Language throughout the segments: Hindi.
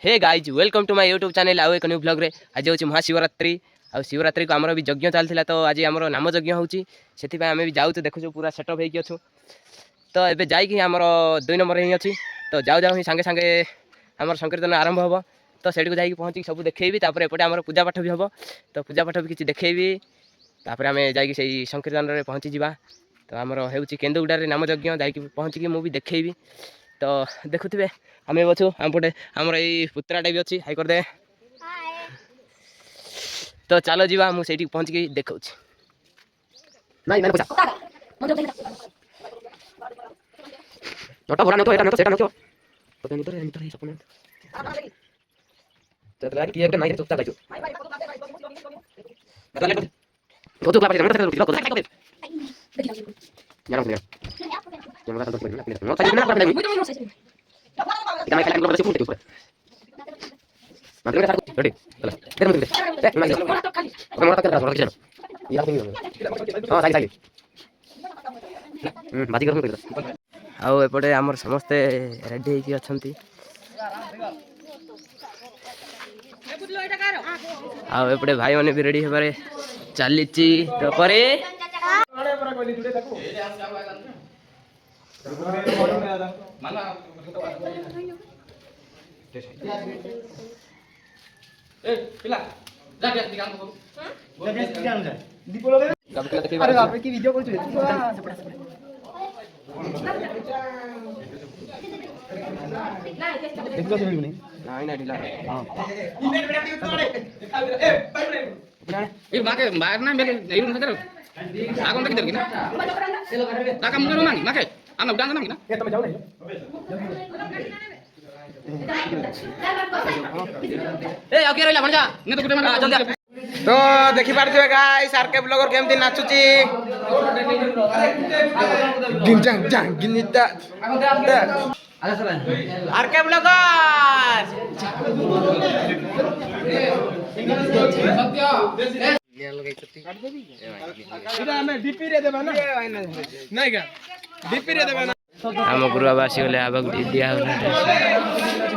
hey guys welcome to my YouTube channel आउ एक न्यू ब्लॉग रे आज हूँ महाशिवरात्रि आ शिवरात्रि को आमर भी यज्ञ चलता तो आज आम नाम यज्ञ होची से आम भी जाऊँ देखु पूरा सेटअप होगी अच्छु तो एबे जाइए आमर 2 नंबर ही अच्छी तो जाऊ जाऊ ही सांगे सांगे आमर संकीर्तन आरंभ हम तो से जाकि पहुँची सब देखी तापर एपटे आमर पूजा पाठ भी हम तो पूजा पाठ भी किसी देखी तापर आम जा संकीर्तन में पहुँची जा तो आमर हो केन्दुगुड़ारे नाम यज्ञ जा पहुँचिकी मुझे देखी तो देखुवे आम अच्छु आमपटे आमर यही पुत्राटा भी अच्छी हाई करदे तो चलो जी मुझे पहुँचिकी देखा नोटा भरा नोटो एटा नोटो सेटा नोटो पता नहीं तो रे मीटर है सपने तो लाग की एक नहीं चुपता गाइयो बता ले तो क्लास में नोटो को देखो यार ये मला तो पड़े ना नो ताई ना पड़े इतना मैं कल को पूछते ऊपर मतलब सारा रेडी चलो तेरे में ए मैं मोटा कर रहा हूं यार नहीं हां साई साई बाजी कर मैं आउ एपटे आमर समस्ते रेडी होगी अच्छा आउ एपटे भाई मैंने भी रेडी होबारे चली तो परे अरे आप की वीडियो कॉल नहीं नहीं ढीला ये माके मारना मेरे नहीं उनका करो आगों तक इधर की ना ताका मुझे मांगी माके हम लोग डांस मांगी ना ये तो मैं जाऊं नहीं ए ओके रहला बन जा ने तो गुटे मार जल्दी तो देखि पारथिबे गाइस आरके ब्लॉगर केमती नाचुची गिंजंग जंग गिनिता आरके ब्लॉगर सत्य इदा हमें डीपी रे देबा ना नहीं का डीपी रे देबा ना आम गुरु बाबा आसीगले आबा दिया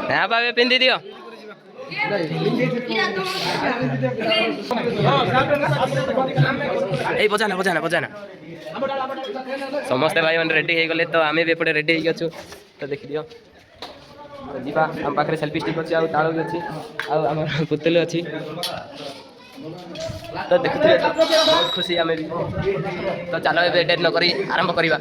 ना बाबे पिंदी दियो ए बजाना बजाना बजाना समस्ते भाई मैंने रेडी हो गले तो आम भी एपटे रेडी हो तो देखी दियो जीवा आम पाखे सेल्फी स्टिक अच्छी आउ ताल भी अच्छी आम पुतल अच्छी तो देखुए बहुत खुशी आम भी तो चलो ए डेट नक आरंभ करवा